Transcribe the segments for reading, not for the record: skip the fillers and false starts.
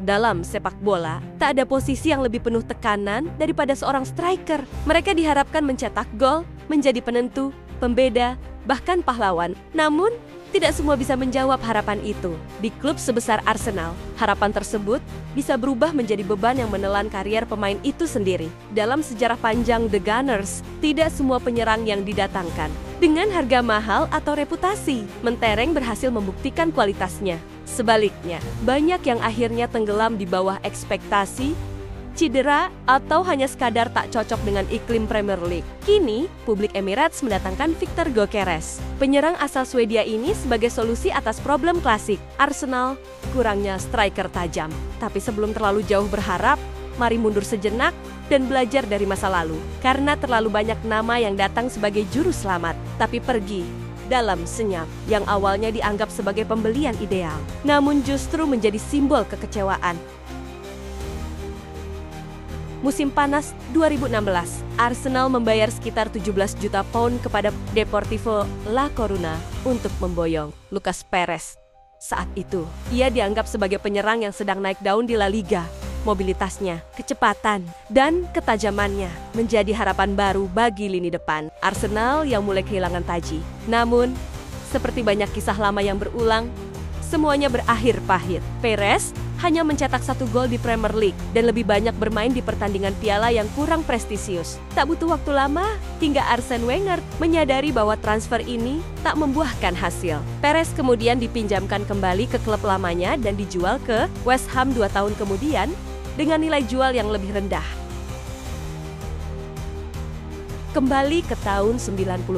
Dalam sepak bola, tak ada posisi yang lebih penuh tekanan daripada seorang striker. Mereka diharapkan mencetak gol, menjadi penentu, pembeda, bahkan pahlawan. Namun, tidak semua bisa menjawab harapan itu. Di klub sebesar Arsenal, harapan tersebut bisa berubah menjadi beban yang menelan karier pemain itu sendiri. Dalam sejarah panjang The Gunners, tidak semua penyerang yang didatangkan dengan harga mahal atau reputasi, mentereng berhasil membuktikan kualitasnya. Sebaliknya, banyak yang akhirnya tenggelam di bawah ekspektasi, cedera, atau hanya sekadar tak cocok dengan iklim Premier League. Kini, publik Emirates mendatangkan Victor Gyökeres, penyerang asal Swedia ini sebagai solusi atas problem klasik Arsenal, kurangnya striker tajam. Tapi sebelum terlalu jauh berharap, mari mundur sejenak dan belajar dari masa lalu. Karena terlalu banyak nama yang datang sebagai juru selamat, tapi pergi dalam senyap yang awalnya dianggap sebagai pembelian ideal, namun justru menjadi simbol kekecewaan. Musim panas 2016, Arsenal membayar sekitar 17 juta pound kepada Deportivo La Coruña untuk memboyong Lucas Perez. Saat itu, ia dianggap sebagai penyerang yang sedang naik daun di La Liga. Mobilitasnya, kecepatan, dan ketajamannya menjadi harapan baru bagi lini depan Arsenal yang mulai kehilangan taji. Namun, seperti banyak kisah lama yang berulang, semuanya berakhir pahit. Perez hanya mencetak 1 gol di Premier League dan lebih banyak bermain di pertandingan piala yang kurang prestisius. Tak butuh waktu lama hingga Arsene Wenger menyadari bahwa transfer ini tak membuahkan hasil. Perez kemudian dipinjamkan kembali ke klub lamanya dan dijual ke West Ham 2 tahun kemudian dengan nilai jual yang lebih rendah. Kembali ke tahun 95,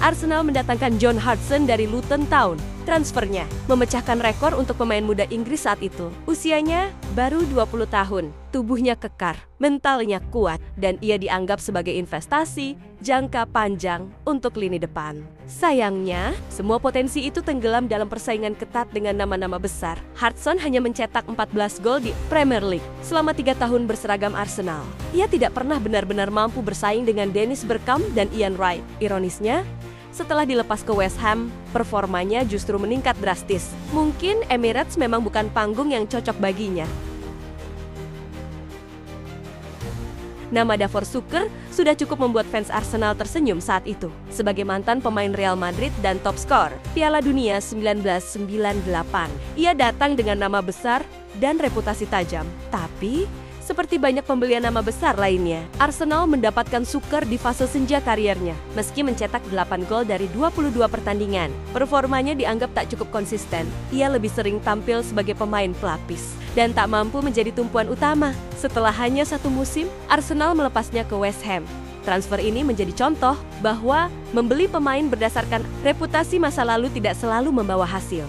Arsenal mendatangkan John Hudson dari Luton Town. Transfernya memecahkan rekor untuk pemain muda Inggris saat itu. Usianya baru 20 tahun, tubuhnya kekar, mentalnya kuat, dan ia dianggap sebagai investasi jangka panjang untuk lini depan. Sayangnya, semua potensi itu tenggelam dalam persaingan ketat dengan nama-nama besar. Hudson hanya mencetak 14 gol di Premier League selama 3 tahun berseragam Arsenal. Ia tidak pernah benar-benar mampu bersaing dengan Dennis Bergkamp dan Ian Wright. Ironisnya, setelah dilepas ke West Ham, performanya justru meningkat drastis. Mungkin Emirates memang bukan panggung yang cocok baginya. Nama Davor Suker sudah cukup membuat fans Arsenal tersenyum saat itu. Sebagai mantan pemain Real Madrid dan top skor Piala Dunia 1998, ia datang dengan nama besar dan reputasi tajam. Tapi, seperti banyak pembelian nama besar lainnya, Arsenal mendapatkan Suker di fase senja kariernya. Meski mencetak 8 gol dari 22 pertandingan, performanya dianggap tak cukup konsisten. Ia lebih sering tampil sebagai pemain pelapis dan tak mampu menjadi tumpuan utama. Setelah hanya 1 musim, Arsenal melepasnya ke West Ham. Transfer ini menjadi contoh bahwa membeli pemain berdasarkan reputasi masa lalu tidak selalu membawa hasil.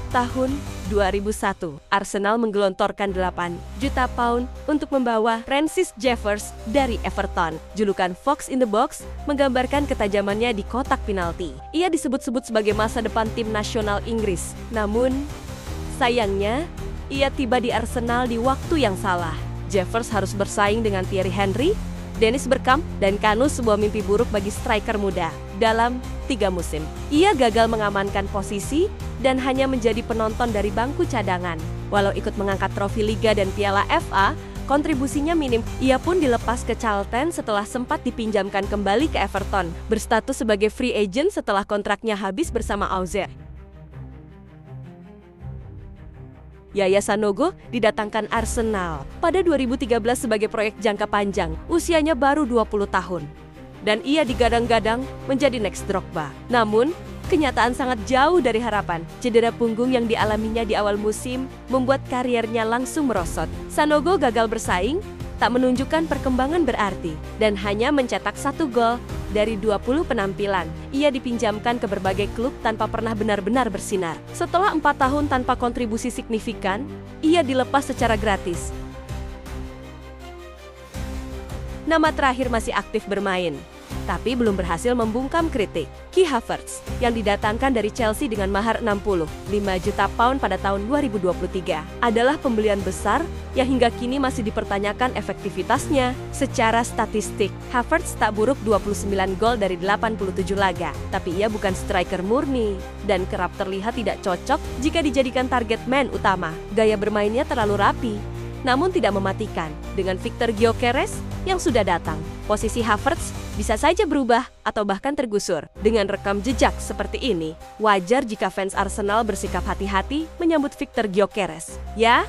Tahun 2001, Arsenal menggelontorkan 8 juta pound untuk membawa Francis Jeffers dari Everton. Julukan Fox in the Box menggambarkan ketajamannya di kotak penalti. Ia disebut-sebut sebagai masa depan tim nasional Inggris. Namun, sayangnya, ia tiba di Arsenal di waktu yang salah. Jeffers harus bersaing dengan Thierry Henry, Dennis Bergkamp, dan Kanu, sebuah mimpi buruk bagi striker muda. Dalam 3 musim, ia gagal mengamankan posisi dan hanya menjadi penonton dari bangku cadangan. Walau ikut mengangkat trofi Liga dan Piala FA, kontribusinya minim. Ia pun dilepas ke Charlton setelah sempat dipinjamkan kembali ke Everton, berstatus sebagai free agent setelah kontraknya habis bersama Auxerre. Yaya Sanogo didatangkan Arsenal pada 2013 sebagai proyek jangka panjang. Usianya baru 20 tahun. Dan ia digadang-gadang menjadi next Drogba. Namun, kenyataan sangat jauh dari harapan. Cedera punggung yang dialaminya di awal musim membuat kariernya langsung merosot. Sanogo gagal bersaing, tak menunjukkan perkembangan berarti, dan hanya mencetak 1 gol dari 20 penampilan. Ia dipinjamkan ke berbagai klub tanpa pernah benar-benar bersinar. Setelah 4 tahun tanpa kontribusi signifikan, ia dilepas secara gratis. Nama terakhir masih aktif bermain, tapi belum berhasil membungkam kritik. Kai Havertz, yang didatangkan dari Chelsea dengan mahar 65 juta pound pada tahun 2023, adalah pembelian besar yang hingga kini masih dipertanyakan efektivitasnya. Secara statistik, Havertz tak buruk 29 gol dari 87 laga, tapi ia bukan striker murni dan kerap terlihat tidak cocok jika dijadikan target man utama. Gaya bermainnya terlalu rapi, namun tidak mematikan. Dengan Victor Gyökeres yang sudah datang, posisi Havertz bisa saja berubah atau bahkan tergusur. Dengan rekam jejak seperti ini, wajar jika fans Arsenal bersikap hati-hati menyambut Victor Gyökeres. Ya,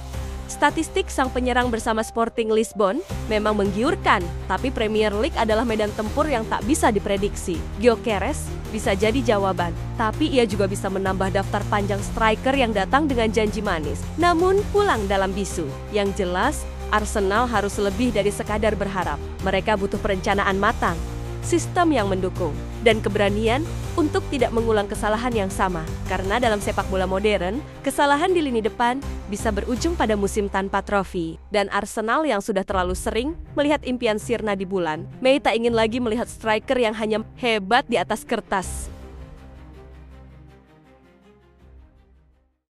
statistik sang penyerang bersama Sporting Lisbon memang menggiurkan, tapi Premier League adalah medan tempur yang tak bisa diprediksi. Gyökeres bisa jadi jawaban, tapi ia juga bisa menambah daftar panjang striker yang datang dengan janji manis, namun pulang dalam bisu. Yang jelas, Arsenal harus lebih dari sekadar berharap. Mereka butuh perencanaan matang, sistem yang mendukung, dan keberanian untuk tidak mengulang kesalahan yang sama. Karena dalam sepak bola modern, kesalahan di lini depan bisa berujung pada musim tanpa trofi. Dan Arsenal yang sudah terlalu sering melihat impian sirna di bulan, Mei tak ingin lagi melihat striker yang hanya hebat di atas kertas.